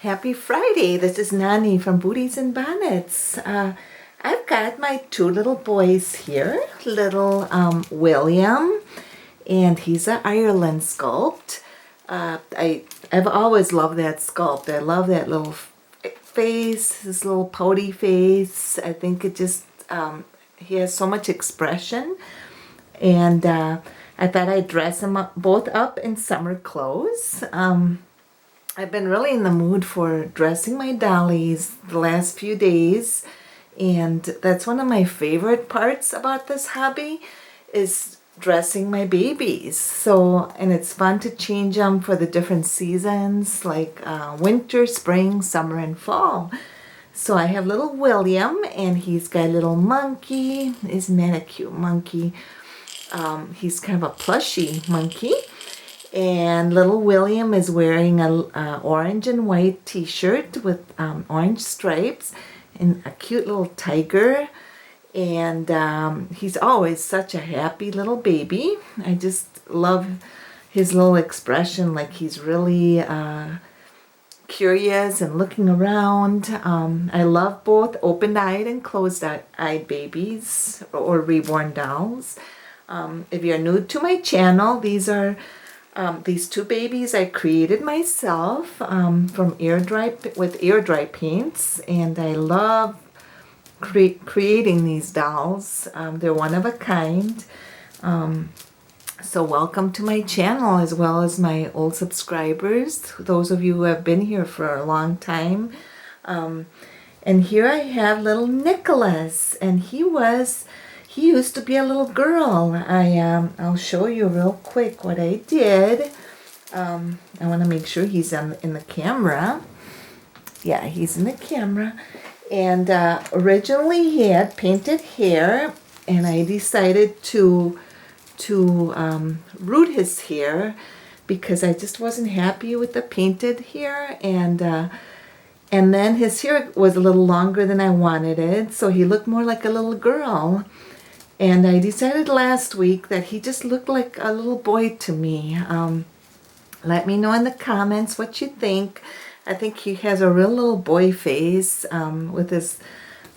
Happy Friday. This is Nani from Booties and Bonnets. I've got my two little boys here. Little William, and he's an Ireland sculpt. I've always loved that sculpt. I love that little face, his little pouty face. I think it just, he has so much expression. And I thought I'd dress them both up in summer clothes. I've been really in the mood for dressing my dollies the last few days, and that's one of my favorite parts about this hobby is dressing my babies. So, and it's fun to change them for the different seasons like winter, spring, summer, and fall. So I have little William, and he's got a little monkey. Isn't that a cute monkey? He's kind of a plushy monkey. And little William is wearing a orange and white t-shirt with orange stripes and a cute little tiger. And he's always such a happy little baby. I just love his little expression, like he's really curious and looking around. I love both open-eyed and closed-eyed babies or reborn dolls. If you're new to my channel, these are these two babies I created myself from air dry paints, and I love creating these dolls. They're one of a kind. So welcome to my channel, as well as my old subscribers, those of you who have been here for a long time. And here I have little Nicholas, and he used to be a little girl. I'll show you real quick what I did. I want to make sure he's in the camera. Yeah, he's in the camera. And originally he had painted hair, and I decided to root his hair because I just wasn't happy with the painted hair. And then his hair was a little longer than I wanted it, so he looked more like a little girl. And I decided last week that he just looked like a little boy to me. Let me know in the comments what you think. I think he has a real little boy face with his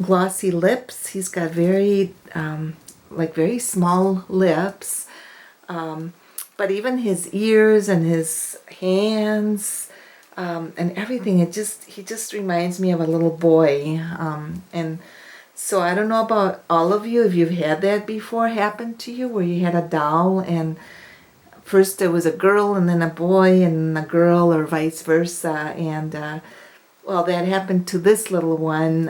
glossy lips. He's got very small lips. But even his ears and his hands and everything, he just reminds me of a little boy. And so I don't know about all of you, if you've had that before happen to you, where you had a doll and first there was a girl and then a boy and a girl, or vice versa. And well, that happened to this little one.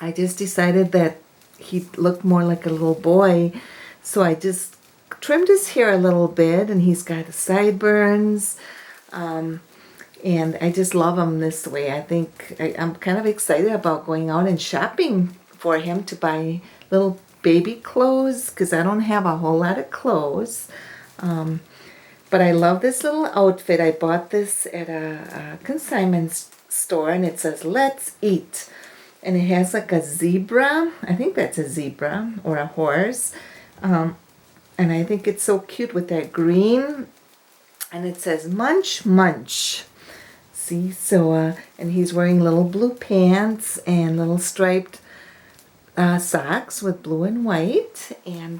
I just decided that he looked more like a little boy, so I just trimmed his hair a little bit, and he's got sideburns. And I just love him this way. I think I'm kind of excited about going out and shopping for him to buy little baby clothes, because I don't have a whole lot of clothes. But I love this little outfit. I bought this at a consignment store, and it says, "Let's eat." And it has like a zebra. I think that's a zebra or a horse. And I think it's so cute with that green. And it says, "Munch, munch." See, so, and he's wearing little blue pants and little striped socks with blue and white. And,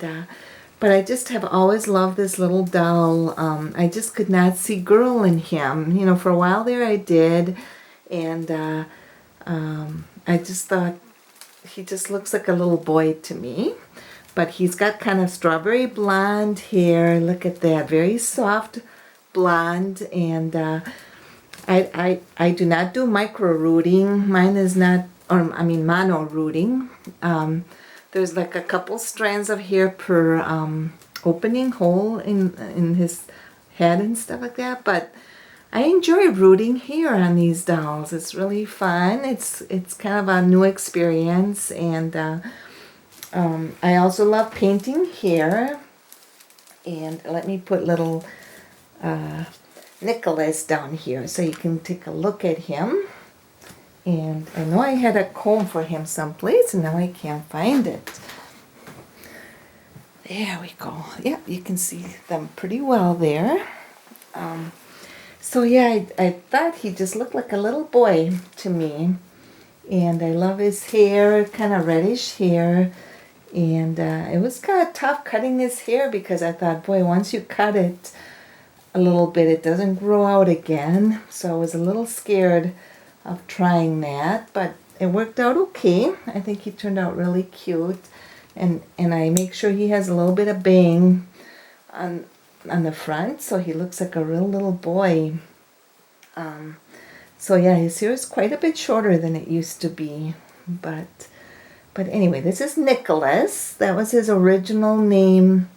but I just have always loved this little doll. I just could not see girl in him. You know, for a while there I did. And I just thought he just looks like a little boy to me. But he's got kind of strawberry blonde hair. Look at that, very soft blonde. And I do not do micro rooting. Mine is not, mono rooting. There's like a couple strands of hair per opening hole in his head and stuff like that. But I enjoy rooting hair on these dolls. It's really fun. It's kind of a new experience. And I also love painting hair. And let me put little Nicholas down here so you can take a look at him. And I know I had a comb for him someplace, and now I can't find it. There we go. Yeah, you can see them pretty well there. So yeah, I thought he just looked like a little boy to me. And I love his hair, kind of reddish hair. And it was kind of tough cutting his hair because I thought, boy, once you cut it a little bit, it doesn't grow out again. So I was a little scared of trying that, but it worked out okay. I think he turned out really cute. And I make sure he has a little bit of bang on the front, so he looks like a real little boy. So yeah, his hair is quite a bit shorter than it used to be, but anyway, this is Nicholas. That was his original name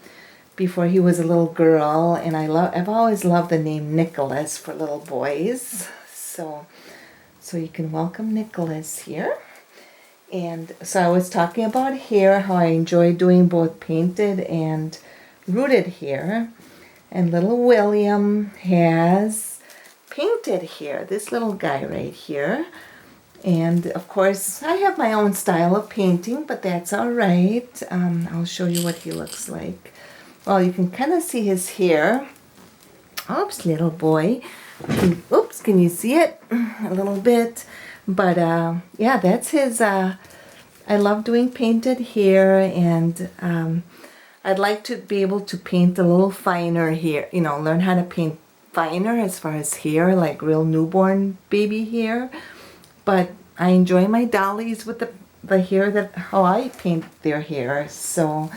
before he was a little girl, and I've always loved the name Nicholas for little boys. So you can welcome Nicholas here. And so I was talking about hair, how I enjoy doing both painted and rooted hair. And little William has painted hair, this little guy right here. And of course, I have my own style of painting, but that's all right. I'll show you what he looks like. Well, you can kind of see his hair. Oops, little boy. Oops, can you see it? A little bit. But yeah, that's his. I love doing painted hair, and I'd like to be able to paint a little finer here, learn how to paint finer as far as hair, like real newborn baby hair. But I enjoy my dollies with the hair, how I paint their hair. So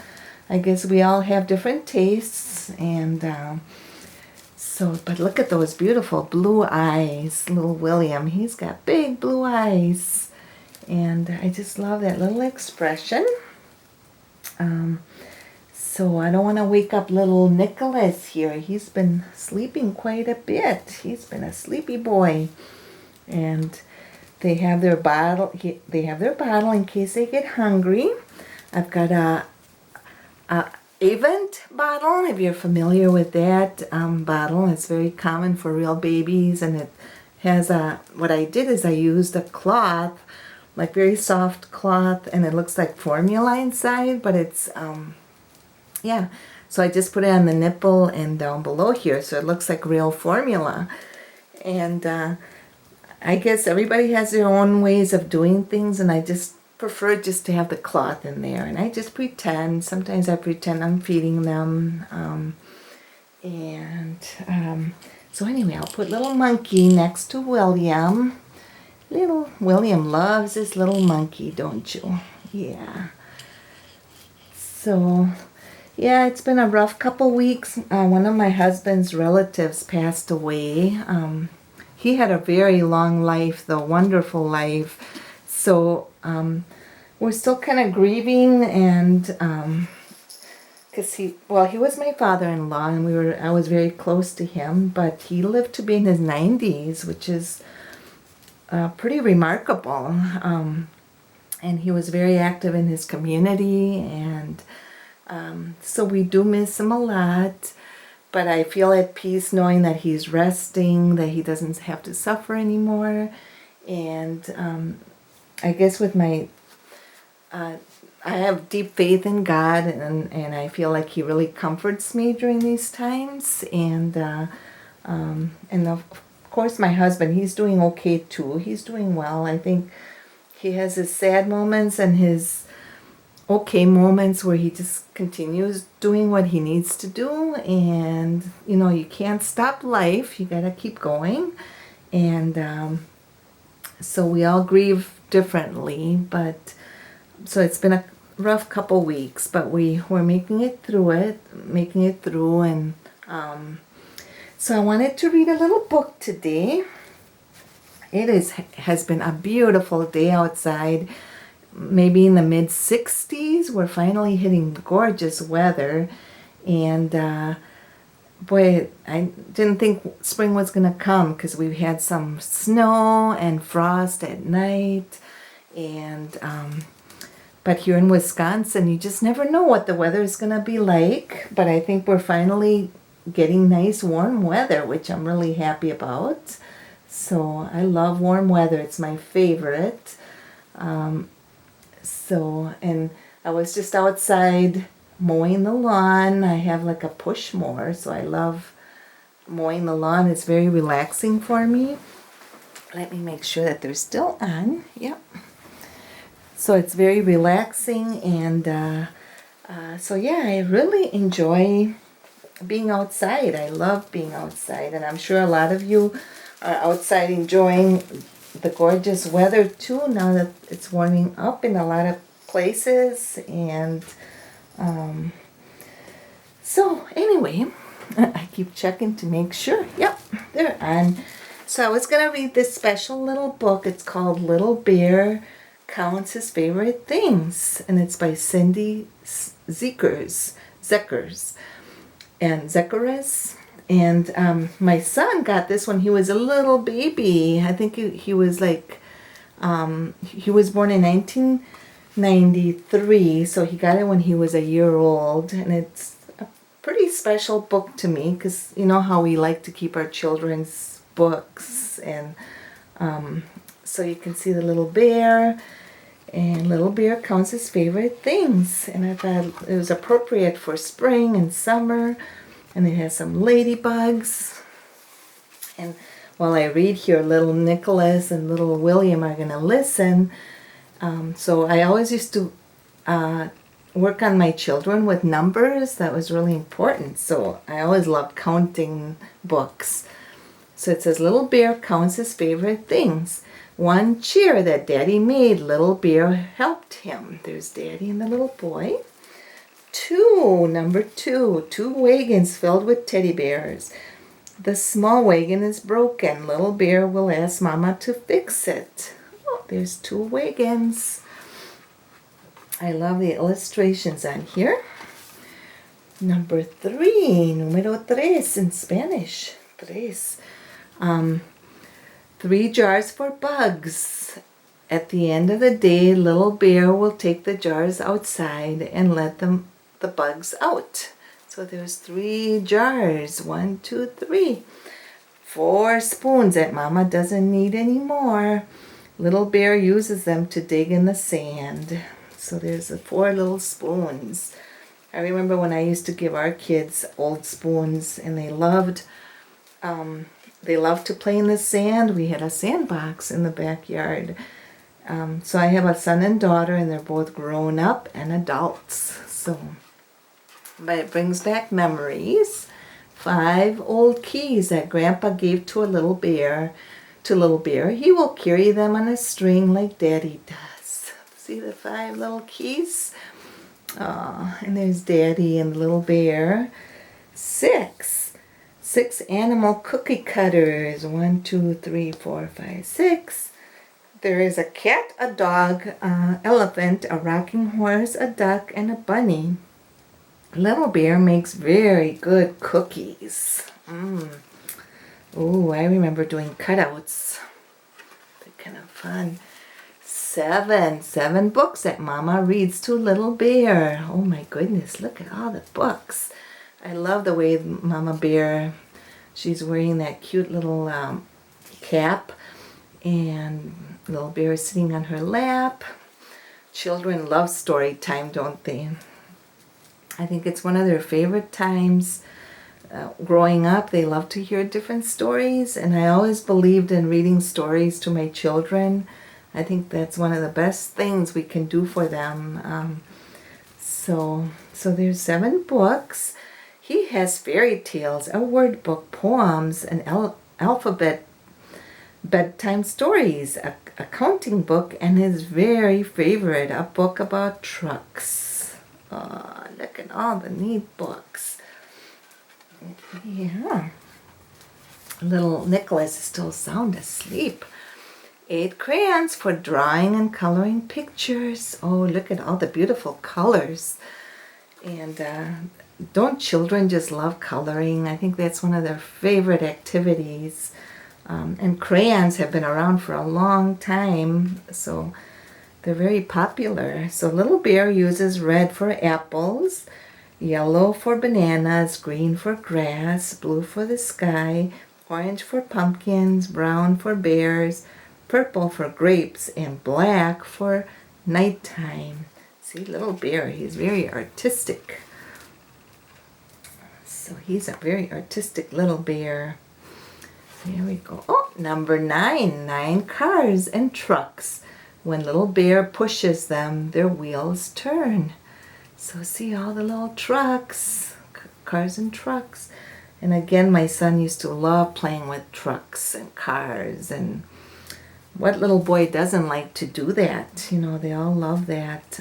I guess we all have different tastes. And but look at those beautiful blue eyes. Little William, he's got big blue eyes. And I just love that little expression. So I don't want to wake up little Nicholas here. He's been sleeping quite a bit. He's been a sleepy boy. And they have their bottle. They have their bottle in case they get hungry. I've got a Avent bottle. If you're familiar with that bottle, it's very common for real babies, and it has what I did is I used a cloth, like very soft cloth, and it looks like formula inside, but it's yeah. So I just put it on the nipple and down below here, so it looks like real formula. And I guess everybody has their own ways of doing things, and I just prefer just to have the cloth in there. And I just pretend. Sometimes I pretend I'm feeding them. So anyway, I'll put little monkey next to William. Little William loves this little monkey, don't you? Yeah. So yeah, it's been a rough couple weeks. One of my husband's relatives passed away. He had a very long life, though, wonderful life. So we're still kind of grieving, and because he was my father-in-law, and I was very close to him, but he lived to be in his 90s, which is pretty remarkable. And he was very active in his community, and so we do miss him a lot. But I feel at peace knowing that he's resting, that he doesn't have to suffer anymore. And I guess with my, I have deep faith in God, and I feel like He really comforts me during these times. And of course my husband, he's doing okay too. He's doing well. I think he has his sad moments and his okay moments where he just continues doing what he needs to do. And you can't stop life, you gotta keep going. And so we all grieve differently, but so it's been a rough couple weeks, but we're making it through. And so I wanted to read a little book today. It has been a beautiful day outside, maybe in the mid-60s. We're finally hitting gorgeous weather, and boy, I didn't think spring was gonna come because we've had some snow and frost at night, and but here in Wisconsin, you just never know what the weather is gonna be like. But I think we're finally getting nice warm weather, which I'm really happy about. So I love warm weather. It's my favorite. And I was just outside mowing the lawn. I have like a push mower, so I love mowing the lawn is very relaxing for me. Let me make sure that they're still on. Yep. So it's very relaxing, and so yeah, I really enjoy being outside. I love being outside, and I'm sure a lot of you are outside enjoying the gorgeous weather too, now that it's warming up in a lot of places. And so anyway, I keep checking to make sure. Yep, they're on. So I was going to read this special little book. It's called Little Bear Counts His Favorite Things, and it's by Cyndy Szekeres. And my son got this when he was a little baby. I think he was like, he was born in 1993, so he got it when he was a year old. And it's a pretty special book to me, because you know how we like to keep our children's books. And so you can see the little bear, and Little Bear Counts His Favorite Things. And I thought it was appropriate for spring and summer. And it has some ladybugs. And while I read here, little Nicholas and little William are going to listen. So I always used to work on my children with numbers. That was really important. So I always loved counting books. So it says, Little Bear counts his favorite things. One chair that Daddy made, Little Bear helped him. There's Daddy and the little boy. Number two wagons filled with teddy bears. The small wagon is broken. Little Bear will ask Mama to fix it. Oh, there's 2 wagons. I love the illustrations on here. Number 3, número 3 in Spanish. 3. 3 jars for bugs. At the end of the day, Little Bear will take the jars outside and let the bugs out. So there's 3 jars. 1, 2, 3. 4 spoons that Mama doesn't need anymore. Little Bear uses them to dig in the sand. So there's the 4 little spoons. I remember when I used to give our kids old spoons, and they loved to play in the sand. We had a sandbox in the backyard. So I have a son and daughter, and they're both grown up and adults. But it brings back memories. 5 old keys that Grandpa gave to Little Bear. He will carry them on a string like Daddy does. See the 5 little keys? And there's Daddy and Little Bear. 6 animal cookie cutters. 1, 2, 3, 4, 5, 6. There is a cat, a dog, elephant, a rocking horse, a duck, and a bunny. Little Bear makes very good cookies. Oh, I remember doing cutouts. They're kind of fun. 7 books that Mama reads to Little Bear. Oh my goodness, look at all the books. I love the way Mama Bear, she's wearing that cute little cap, and Little Bear is sitting on her lap. Children love story time, don't they? I think it's one of their favorite times. Growing up, they love to hear different stories, and I always believed in reading stories to my children. I think that's one of the best things we can do for them. So there's 7 books. He has fairy tales, a word book, poems, an alphabet, bedtime stories, a counting book, and his very favorite, a book about trucks. Oh, look at all the neat books. Yeah. Little Nicholas is still sound asleep. 8 crayons for drawing and coloring pictures. Oh, look at all the beautiful colors. And don't children just love coloring? I think that's one of their favorite activities. And crayons have been around for a long time, so they're very popular. So Little Bear uses red for apples, yellow for bananas, green for grass, blue for the sky, orange for pumpkins, brown for bears, purple for grapes, and black for nighttime. See, Little Bear, he's very artistic. So he's a very artistic little bear. Here we go. Oh, number 9. 9 cars and trucks. When little bear pushes them, their wheels turn. So see all the little trucks, cars and trucks. And again, my son used to love playing with trucks and cars. And what little boy doesn't like to do that? You know, they all love that.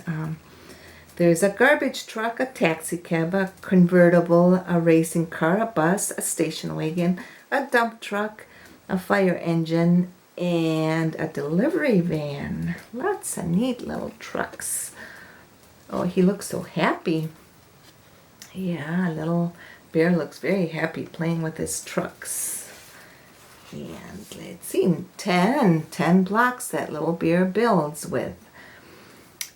There's a garbage truck, a taxi cab, a convertible, a racing car, a bus, a station wagon, a dump truck, a fire engine, and a delivery van. Lots of neat little trucks. Oh, he looks so happy. Yeah, little bear looks very happy playing with his trucks. And let's see, 10 blocks that little bear builds with.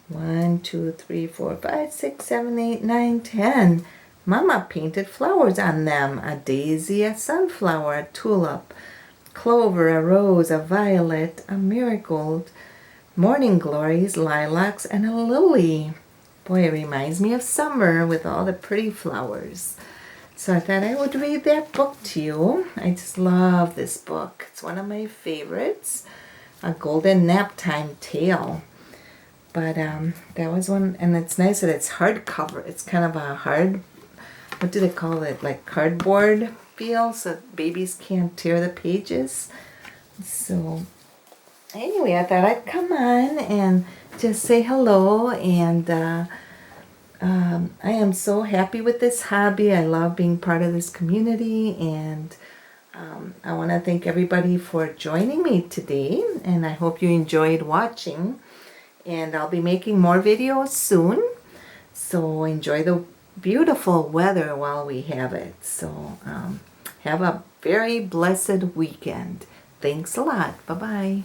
1, 2, 3, 4, 5, 6, 7, 8, 9, 10. Mama painted flowers on them. A daisy, a sunflower, a tulip, clover, a rose, a violet, a marigold, morning glories, lilacs, and a lily. Boy, it reminds me of summer with all the pretty flowers. So I thought I would read that book to you. I just love this book. It's one of my favorites. A golden nap time tale. But that was one, and it's nice that it's hardcover. It's kind of a hard, what do they call it, like cardboard feel, so babies can't tear the pages. So anyway, I thought I'd come on and just say hello, and I am so happy with this hobby. I love being part of this community, and I want to thank everybody for joining me today, and I hope you enjoyed watching. And I'll be making more videos soon. So enjoy the beautiful weather while we have it. So have a very blessed weekend. Thanks a lot. Bye-bye.